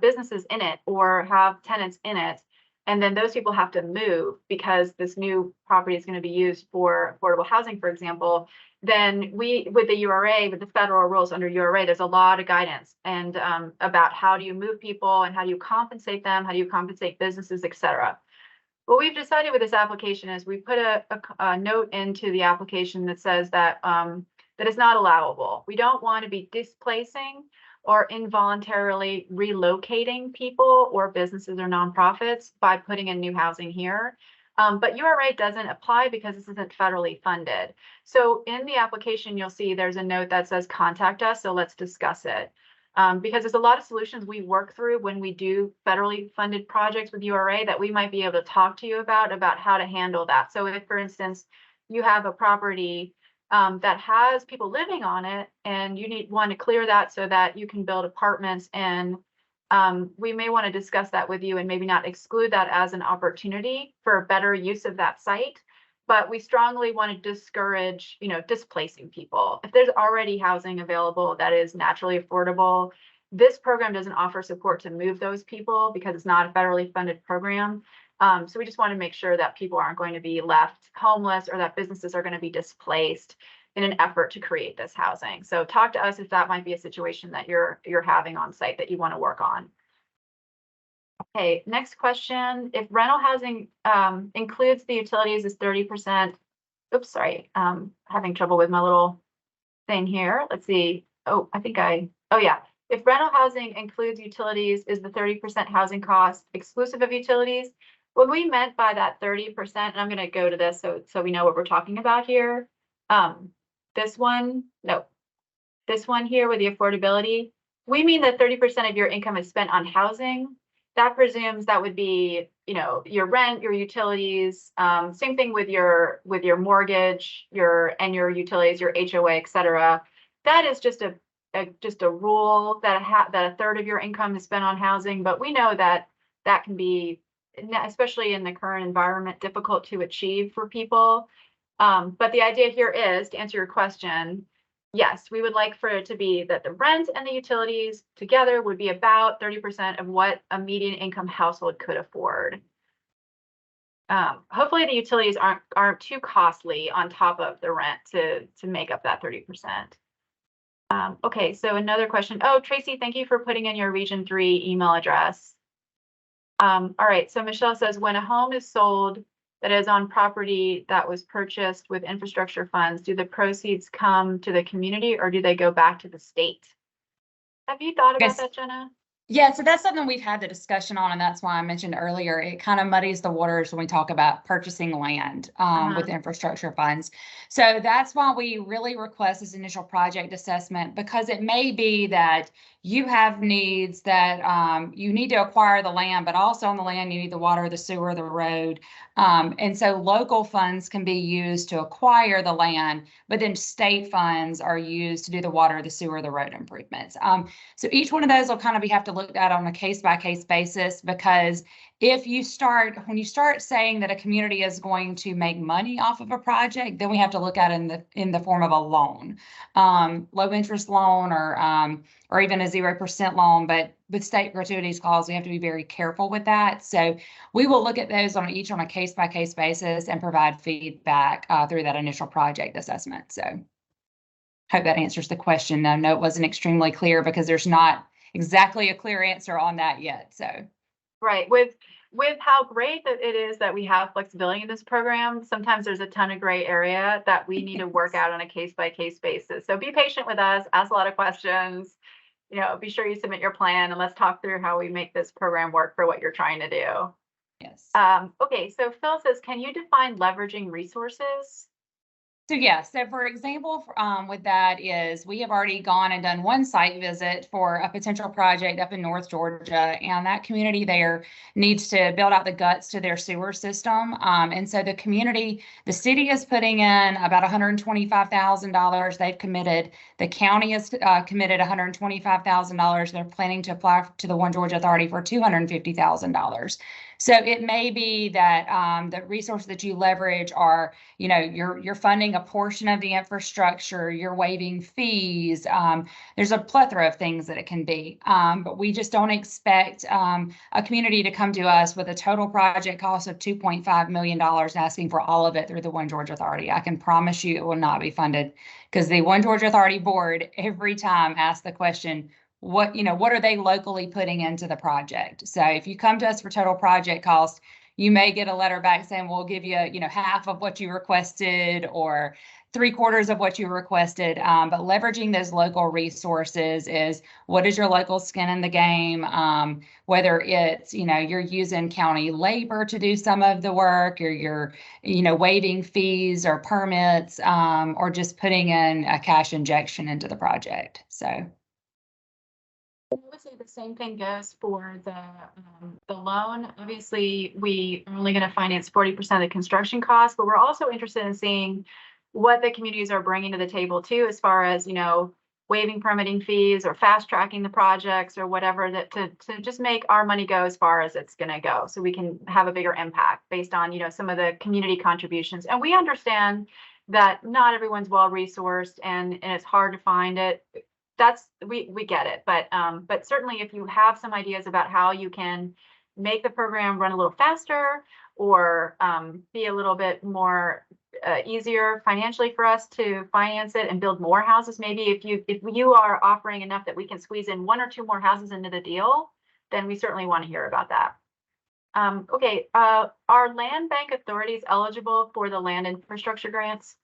S2: businesses in it or have tenants in it, and then those people have to move because this new property is going to be used for affordable housing, for example, then with the URA, with the federal rules under URA, there's a lot of guidance and about how do you move people and how do you compensate them, how do you compensate businesses, et cetera. What we've decided with this application is we put a note into the application that says that that it's not allowable. We don't want to be displacing or involuntarily relocating people or businesses or nonprofits by putting in new housing here. But URA doesn't apply because this isn't federally funded. So in the application, you'll see there's a note that says contact us. So let's discuss it. Because there's a lot of solutions we work through when we do federally funded projects with URA that we might be able to talk to you about how to handle that. So if, for instance, you have a property that has people living on it and you want to clear that so that you can build apartments, and we may want to discuss that with you and maybe not exclude that as an opportunity for better use of that site. But we strongly want to discourage, displacing people. If there's already housing available that is naturally affordable, this program doesn't offer support to move those people because it's not a federally funded program. So we just want to make sure that people aren't going to be left homeless or that businesses are going to be displaced in an effort to create this housing. So talk to us if that might be a situation that you're having on site that you want to work on. Okay, next question. If rental housing includes the utilities is 30%, oops, sorry, having trouble with my little thing here. Let's see. Oh yeah. If rental housing includes utilities, is the 30% housing cost exclusive of utilities? What we meant by that 30%, and I'm going to go to this so we know what we're talking about here. This one here with the affordability, we mean that 30% of your income is spent on housing. That presumes that would be, your rent, your utilities, same thing with your mortgage, your utilities, your HOA, et cetera. That is just a rule that a third of your income is spent on housing. But we know that can be, especially in the current environment, difficult to achieve for people. But the idea here is, to answer your question, yes, we would like for it to be that the rent and the utilities together would be about 30% of what a median income household could afford. Hopefully the utilities aren't too costly on top of the rent to make up that 30%. Okay, so another question. Oh, Tracy, thank you for putting in your Region 3 email address. All right, so Michelle says, when a home is sold that is on property that was purchased with infrastructure funds, do the proceeds come to the community or do they go back to the state? Have you thought about that, Jenna?
S1: Yeah, so that's something we've had the discussion on, and that's why I mentioned earlier, it kind of muddies the waters when we talk about purchasing land with infrastructure funds. So that's why we really request this initial project assessment, because it may be that you have needs that you need to acquire the land, but also on the land you need the water, the sewer, the road. And so local funds can be used to acquire the land, but then state funds are used to do the water, the sewer, the road improvements. So each one of those will kind of have to look at on a case by case basis, because when you start saying that a community is going to make money off of a project, then we have to look at it in the form of a loan, low interest loan, or even a 0% loan. But with state gratuities clause, we have to be very careful with that. So we will look at those on a case by case basis and provide feedback through that initial project assessment. So hope that answers the question. I know it wasn't extremely clear because there's not exactly a clear answer on that yet. So
S2: Right. With how great that it is that we have flexibility in this program, sometimes there's a ton of gray area that we need to work out on a case by case basis. So be patient with us, ask a lot of questions, be sure you submit your plan, and let's talk through how we make this program work for what you're trying to do.
S1: yes.
S2: Okay, so Phil says, can you define leveraging resources?
S1: So yeah, so for example, with that is we have already gone and done one site visit for a potential project up in North Georgia, and that community there needs to build out the guts to their sewer system. And so the city is putting in about $125,000. They've committed. The county has committed $125,000. They're planning to apply to the One Georgia Authority for $250,000. So it may be that the resources that you leverage are, you're funding a portion of the infrastructure, you're waiving fees. There's a plethora of things that it can be. But we just don't expect a community to come to us with a total project cost of $2.5 million asking for all of it through the One Georgia Authority. I can promise you it will not be funded, because the One Georgia Authority board every time asks the question, what are they locally putting into the project? So if you come to us for total project cost, you may get a letter back saying, we'll give you, half of what you requested or 3/4 of what you requested. But leveraging those local resources is, what is your local skin in the game? Whether it's, you're using county labor to do some of the work, or you're, waiving fees or permits, or just putting in a cash injection into the project. So.
S2: I would say the same thing goes for the loan. Obviously, we are only going to finance 40% of the construction costs, but we're also interested in seeing what the communities are bringing to the table too, as far as, waiving permitting fees or fast tracking the projects or whatever, that to just make our money go as far as it's going to go, so we can have a bigger impact based on, some of the community contributions. And we understand that not everyone's well resourced and it's hard to find it. We get it, but certainly if you have some ideas about how you can make the program run a little faster, or be a little bit more easier financially for us to finance it and build more houses, maybe if you are offering enough that we can squeeze in 1 or 2 more houses into the deal, then we certainly want to hear about that. Okay, are land bank authorities eligible for the land infrastructure grants?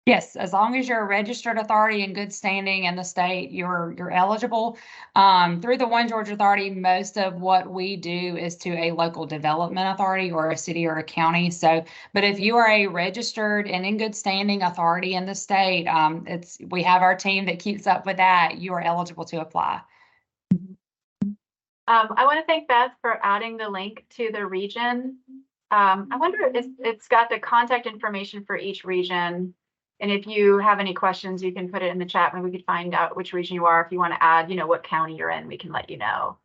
S1: Yes, as long as you're a registered authority in good standing in the state, you're eligible. Through the One Georgia Authority, most of what we do is to a local development authority or a city or a county. So, but if you are a registered and in good standing authority in the state, we have our team that keeps up with that. You are eligible to apply.
S2: I want to thank Beth for adding the link to the region. I wonder if it's got the contact information for each region. And if you have any questions, you can put it in the chat. Maybe we could find out which region you are. If you want to add, what county you're in, we can let you know.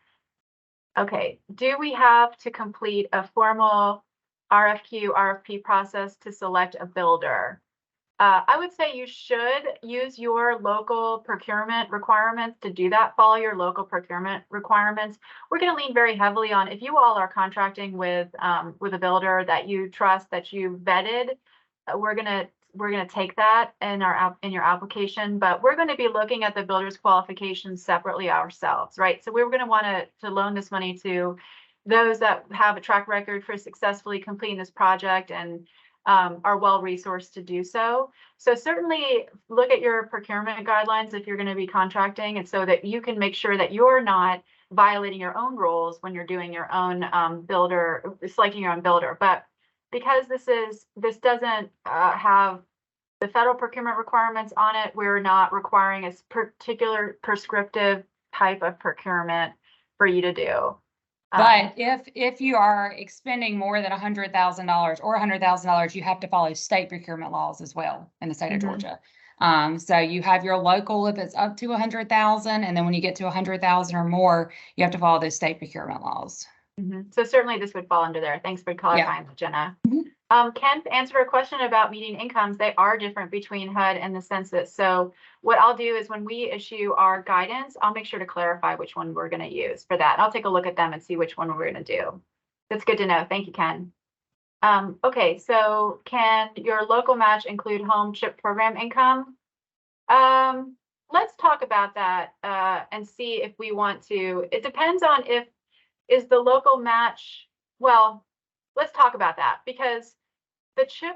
S2: Okay, do we have to complete a formal RFQ, RFP process to select a builder? I would say you should use your local procurement requirements to do that. Follow your local procurement requirements. We're going to lean very heavily on, if you all are contracting with a builder that you trust, that you vetted, we're going to take that in your application, but we're going to be looking at the builder's qualifications separately ourselves, right? So we're going to want to loan this money to those that have a track record for successfully completing this project and are well-resourced to do so. So certainly look at your procurement guidelines if you're going to be contracting, and so that you can make sure that you're not violating your own rules when you're doing your own builder, selecting your own builder. But because this doesn't have the federal procurement requirements on it, we're not requiring a particular prescriptive type of procurement for you to do.
S1: But if you are expending more than $100,000 or $100,000, you have to follow state procurement laws as well in the state of
S2: Mhm.
S1: Georgia. So you have your local if it's up to 100,000, and then when you get to 100,000 or more, you have to follow those state procurement laws.
S2: So certainly this would fall under there. Thanks for clarifying, Jenna.
S1: Mhm.
S2: Ken, to answer a question about median incomes, they are different between HUD and the census. So what I'll do is when we issue our guidance, I'll make sure to clarify which one we're going to use for that. I'll take a look at them and see which one we're going to do. That's good to know. Thank you, Ken. Okay, so can your local match include home chip program income? Let's talk about that and see if we want to. It depends on is the local match, well, let's talk about that because the CHIP,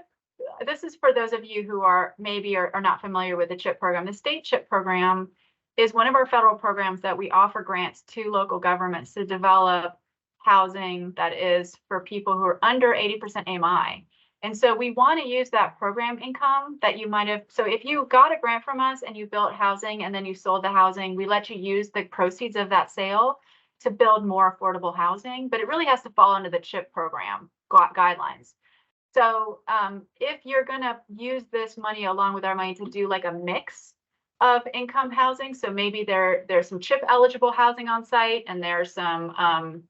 S2: this is for those of you who are maybe are not familiar with the CHIP program. The state CHIP program is one of our federal programs that we offer grants to local governments to develop housing that is for people who are under 80% AMI. And so we want to use that program income that you might have. So if you got a grant from us and you built housing and then you sold the housing, we let you use the proceeds of that sale to build more affordable housing, but it really has to fall under the CHIP program guidelines. So if you're going to use this money along with our money to do like a mix of income housing, so maybe there's some CHIP eligible housing on site and there's some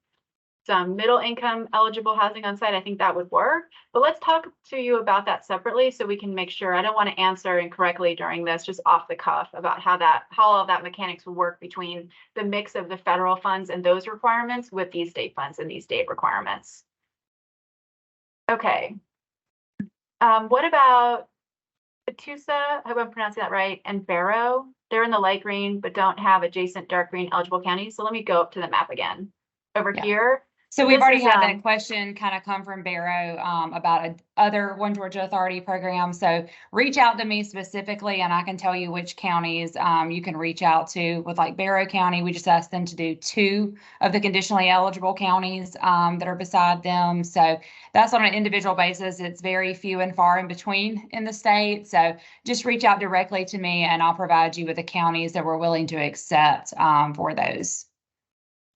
S2: middle income eligible housing on site, I think that would work. But let's talk to you about that separately so we can make sure. I don't want to answer incorrectly during this, just off the cuff about how all of that mechanics would work between the mix of the federal funds and those requirements with these state funds and these state requirements. Okay. What about Catoosa? I hope I'm pronouncing that right. And Barrow, they're in the light green, but don't have adjacent dark green eligible counties. So let me go up to the map again. Over here.
S1: So we've
S2: This
S1: already
S2: is,
S1: had that question kind of come from Barrow about other One Georgia Authority programs. So reach out to me specifically and I can tell you which counties you can reach out to. With like Barrow County, we just asked them to do 2 of the conditionally eligible counties that are beside them. So that's on an individual basis. It's very few and far in between in the state. So just reach out directly to me and I'll provide you with the counties that we're willing to accept for those.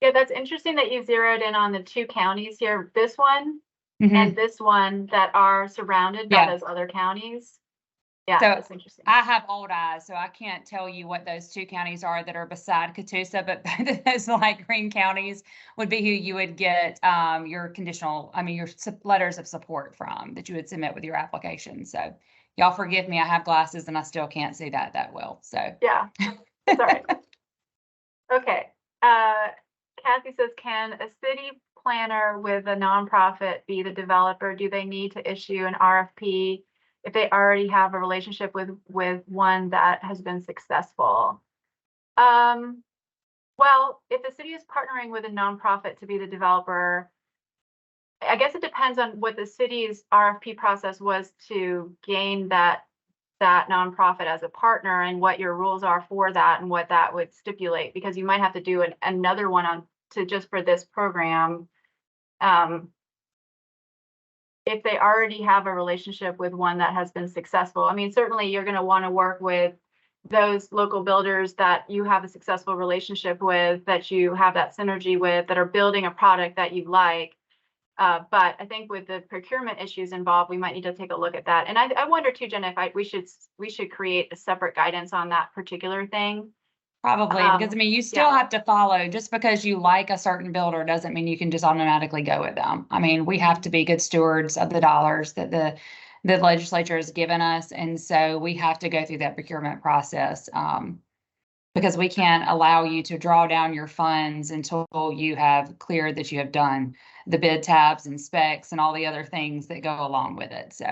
S2: Yeah, that's interesting that you zeroed in on the 2 counties here, this one and this one that are surrounded by those other counties. Yeah,
S1: so
S2: that's interesting.
S1: I have old eyes, so I can't tell you what those 2 counties are that are beside Catoosa, but those light green counties would be who you would get your conditional, your letters of support from that you would submit with your application. So y'all forgive me, I have glasses and I still can't see that well. So
S2: yeah, sorry. Okay. Kathy says, can a city planner with a nonprofit be the developer? Do they need to issue an RFP if they already have a relationship with one that has been successful? Well, if the city is partnering with a nonprofit to be the developer, I guess it depends on what the city's RFP process was to gain that nonprofit as a partner and what your rules are for that and what that would stipulate, because you might have to do another one just for this program. If they already have a relationship with one that has been successful, certainly you're going to want to work with those local builders that you have a successful relationship with, that you have that synergy with, that are building a product that you like. But I think with the procurement issues involved, we might need to take a look at that. And I wonder too, Jenna, if we should create a separate guidance on that particular thing.
S1: Probably, because you still have to follow. Just because you like a certain builder doesn't mean you can just automatically go with them. We have to be good stewards of the dollars that the legislature has given us. And so we have to go through that procurement process because we can't allow you to draw down your funds until you have cleared that you have done the bid tabs and specs and all the other things that go along with it. So.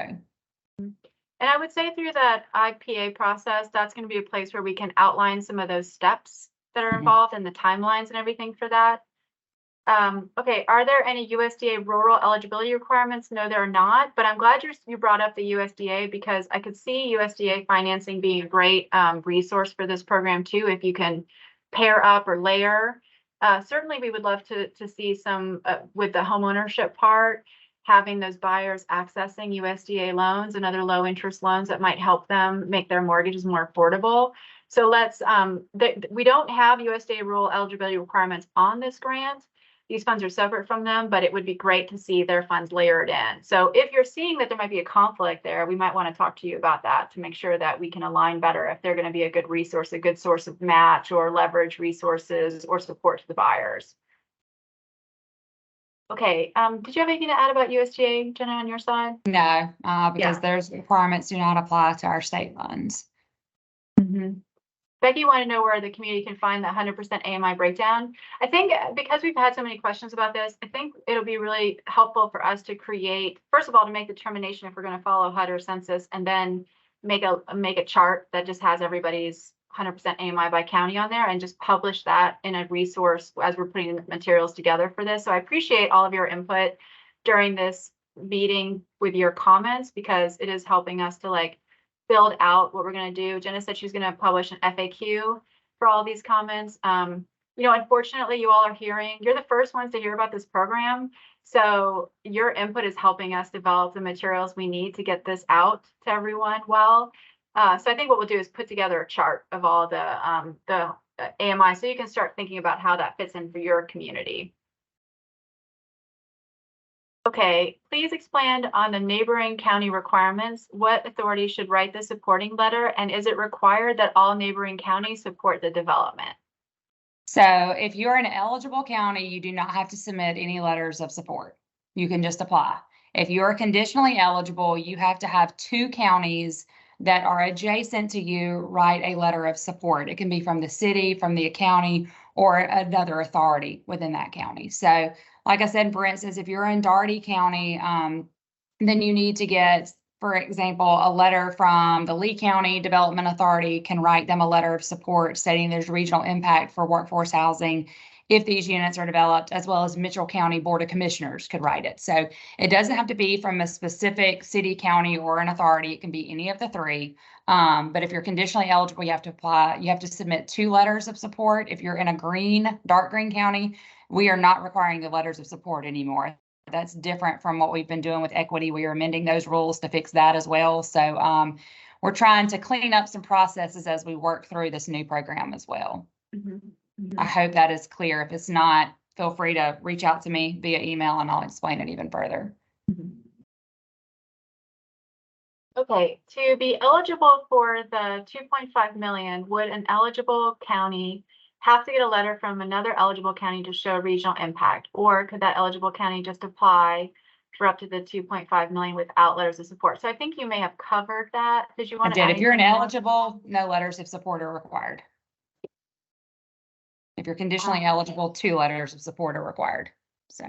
S2: And I would say through that IPA process, that's going to be a place where we can outline some of those steps that are involved and the timelines and everything for that. Okay, are there any USDA rural eligibility requirements? No, there are not, but I'm glad you brought up the USDA because I could see USDA financing being a great resource for this program too, if you can pair up or layer. Certainly, we would love to see some with the homeownership part, having those buyers accessing USDA loans and other low interest loans that might help them make their mortgages more affordable. So let's, we don't have USDA rural eligibility requirements on this grant. These funds are separate from them, but it would be great to see their funds layered in. So if you're seeing that there might be a conflict there, we might want to talk to you about that to make sure that we can align better if they're going to be a good resource, a good source of match or leverage resources or support to the buyers. Okay, did you have anything to add about USDA, Jenna, on your side?
S1: No, because
S2: Yeah.
S1: those requirements do not apply to our state funds.
S2: Becky wanted to know where the community can find the 100% AMI breakdown. I think because we've had so many questions about this, I think it'll be really helpful for us to create, first of all, to make the determination if we're going to follow HUD or census, and then make a chart that just has everybody's 100% AMI by county on there and just publish that in a resource as we're putting the materials together for this. So I appreciate all of your input during this meeting with your comments because it is helping us to like build out what we're going to do. Jenna said she's going to publish an FAQ for all these comments. You know, unfortunately, you all are you're the first ones to hear about this program. So your input is helping us develop the materials we need to get this out to everyone well. So I think what we'll do is put together a chart of all the AMI so you can start thinking about how that fits in for your community. Okay, please expand on the neighboring county requirements. What authority should write the supporting letter? And is it required that all neighboring counties support the development?
S1: So if you're an eligible county, you do not have to submit any letters of support. You can just apply. If you're conditionally eligible, you have to have 2 counties that are adjacent to you write a letter of support. It can be from the city, from the county, or another authority within that county. So like I said, for instance, if you're in Daugherty County, then you need to get, for example, a letter from the Lee County Development Authority can write them a letter of support stating there's regional impact for workforce housing if these units are developed, as well as Mitchell County Board of Commissioners could write it. So it doesn't have to be from a specific city, county, or an authority. It can be any of the 3. But if you're conditionally eligible, you have to apply. You have to submit 2 letters of support. If you're in a dark green county, we are not requiring the letters of support anymore. That's different from what we've been doing with equity. We are amending those rules to fix that as well. So we're trying to clean up some processes as we work through this new program as well. I hope that is clear. If it's not, feel free to reach out to me via email and I'll explain it even further.
S2: Okay, to be eligible for the 2.5 million, would an eligible county have to get a letter from another eligible county to show regional impact? Or could that eligible county just apply for up to the 2.5 million without letters of support? So I think you may have covered that. Did you want to add
S1: If you're
S2: anything more?
S1: ineligible, no letters of support are required. If you're conditionally eligible, 2 letters of support are required. So.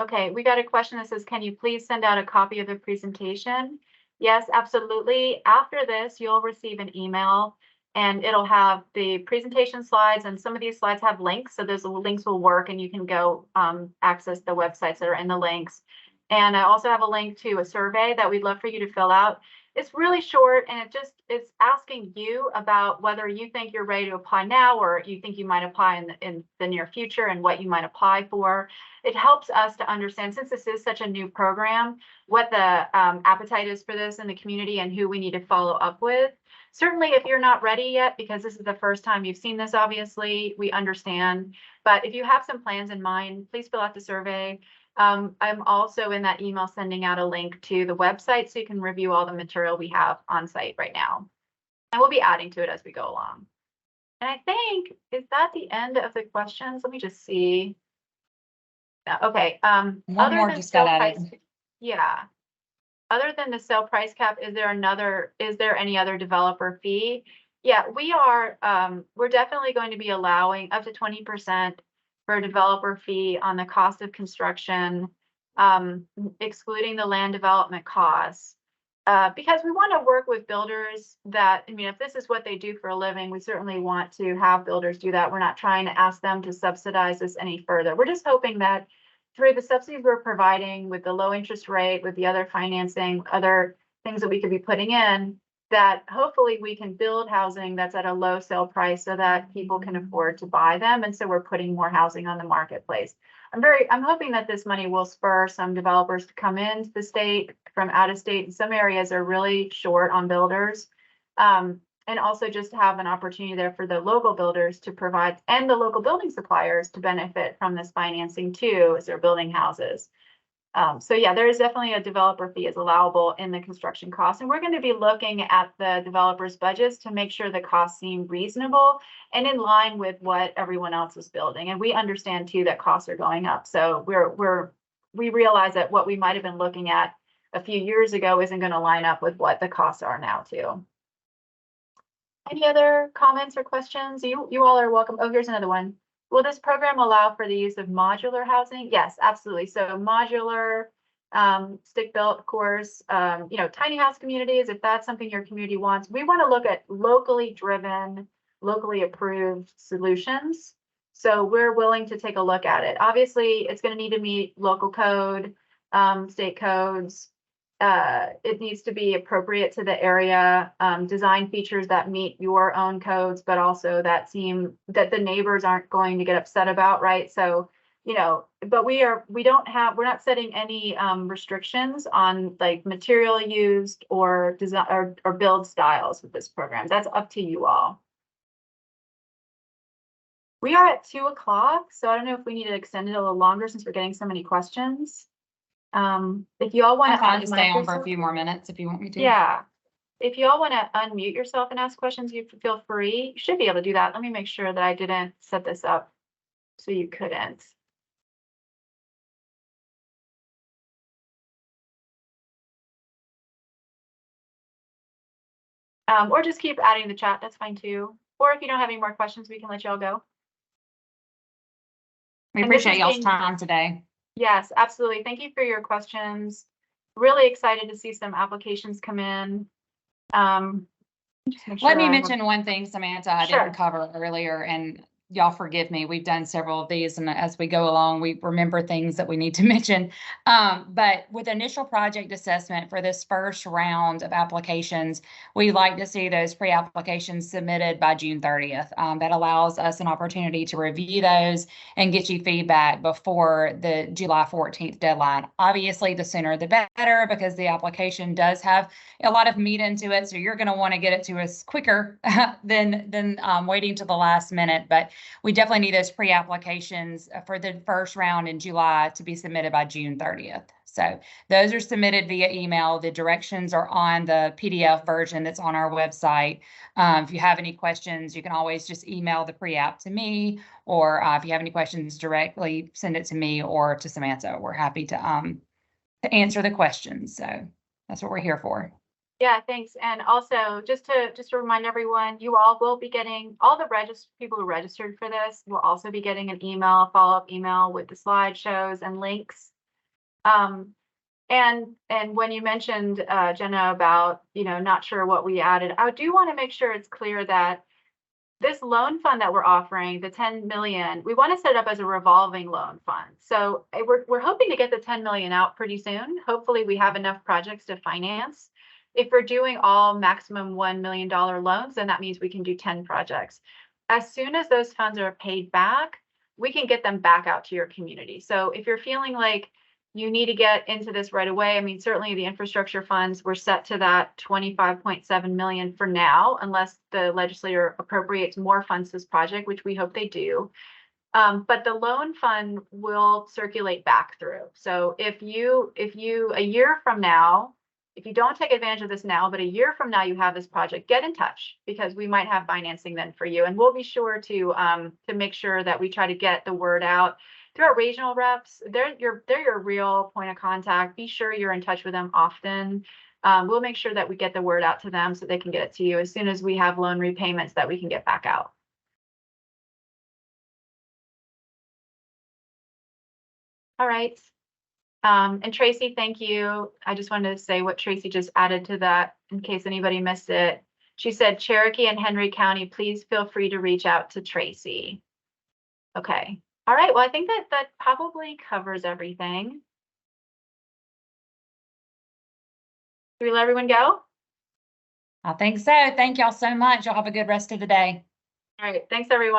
S2: Okay, we got a question that says, can you please send out a copy of the presentation? Yes, absolutely. After this, you'll receive an email and it'll have the presentation slides, and some of these slides have links. So those links will work and you can go access the websites that are in the links. And I also have a link to a survey that we'd love for you to fill out. It's really short and it's asking you about whether you think you're ready to apply now or you think you might apply in the near future and what you might apply for. It helps us to understand, since this is such a new program, what the appetite is for this in the community and who we need to follow up with. Certainly, if you're not ready yet, because this is the first time you've seen this, obviously, we understand. But if you have some plans in mind, please fill out the survey. I'm also in that email sending out a link to the website so you can review all the material we have on site right now. And we'll be adding to it as we go along. And I think, is that the end of the questions? Let me just see. Okay.
S1: One more just got added.
S2: Yeah. Other than the sale price cap, is there any other developer fee? Yeah, we're definitely going to be allowing up to 20% for a developer fee on the cost of construction, excluding the land development costs. because we want to work with builders that, I mean, if this is what they do for a living, we certainly want to have builders do that. We're not trying to ask them to subsidize this any further. We're just hoping that through the subsidies we're providing with the low interest rate, with the other financing, other things that we could be putting in, that hopefully we can build housing that's at a low sale price so that people can afford to buy them. And so we're putting more housing on the marketplace. I'm hoping that this money will spur some developers to come into the state from out of state. In some areas are really short on builders. And also just have an opportunity there for the local builders to provide, and the local building suppliers to benefit from this financing too, as they're building houses. So yeah, there is definitely a developer fee is allowable in the construction costs. And we're going to be looking at the developers' budgets to make sure the costs seem reasonable and in line with what everyone else is building. And we understand too that costs are going up. So we realize that what we might have been looking at a few years ago isn't going to line up with what the costs are now too. Any other comments or questions? You all are welcome. Oh, here's another one. Will this program allow for the use of modular housing? Yes, absolutely. So modular, stick-built, of course, tiny house communities, if that's something your community wants. We want to look at locally driven, locally approved solutions. So we're willing to take a look at it. Obviously, it's going to need to meet local code, state codes. It needs to be appropriate to the area, design features that meet your own codes, but also that the neighbors aren't going to get upset about, right? So, but we're not setting any restrictions on like material used or design or build styles with this program. That's up to you all. We are at 2 o'clock, so I don't know if we need to extend it a little longer since we're getting so many questions. If you all want
S1: to stay on for a few more minutes if you want me to.
S2: Yeah. If you all want to unmute yourself and ask questions, you feel free. You should be able to do that. Let me make sure that I didn't set this up so you couldn't. Or just keep adding the chat. That's fine too. Or if you don't have any more questions, we can let y'all go.
S1: We appreciate y'all's time today.
S2: Yes, absolutely. Thank you for your questions. Really excited to see some applications come in.
S1: Let me mention one thing, Samantha, I didn't cover earlier, and y'all forgive me. We've done several of these, and as we go along, we remember things that we need to mention. But with initial project assessment for this first round of applications, we like to see those pre-applications submitted by June 30th. That allows us an opportunity to review those and get you feedback before the July 14th deadline. Obviously, the sooner the better, because the application does have a lot of meat into it. So you're going to want to get it to us quicker than waiting till the last minute. But we definitely need those pre-applications for the first round in July to be submitted by June 30th. So those are submitted via email. The directions are on the PDF version that's on our website. If you have any questions, you can always just email the pre-app to me, or if you have any questions directly, send it to me or to Samantha. We're happy to answer the questions. So that's what we're here for.
S2: Yeah, thanks. And also just to remind everyone, you all will be getting, all the people who registered for this will also be getting an email, follow-up email with the slideshows and links. And when you mentioned, Jenna, about, not sure what we added, I do want to make sure it's clear that this loan fund that we're offering, the 10 million, we want to set it up as a revolving loan fund. So we're hoping to get the 10 million out pretty soon. Hopefully we have enough projects to finance. If we're doing all maximum $1 million loans, then that means we can do 10 projects. As soon as those funds are paid back, we can get them back out to your community. So if you're feeling like you need to get into this right away, I mean, certainly the infrastructure funds were set to that 25.7 million for now, unless the legislature appropriates more funds to this project, which we hope they do. But the loan fund will circulate back through. So if you a year from now, if you don't take advantage of this now, but a year from now you have this project, get in touch, because we might have financing then for you. And we'll be sure to make sure that we try to get the word out through our regional reps. They're your real point of contact. Be sure you're in touch with them often. We'll make sure that we get the word out to them so they can get it to you as soon as we have loan repayments that we can get back out. All right. And Tracy, thank you. I just wanted to say what Tracy just added to that in case anybody missed it. She said, Cherokee and Henry County, please feel free to reach out to Tracy. Okay. All right. Well, I think that probably covers everything. Do we let everyone go?
S1: I think so. Thank y'all so much. Y'all have a good rest of the day.
S2: All right. Thanks, everyone.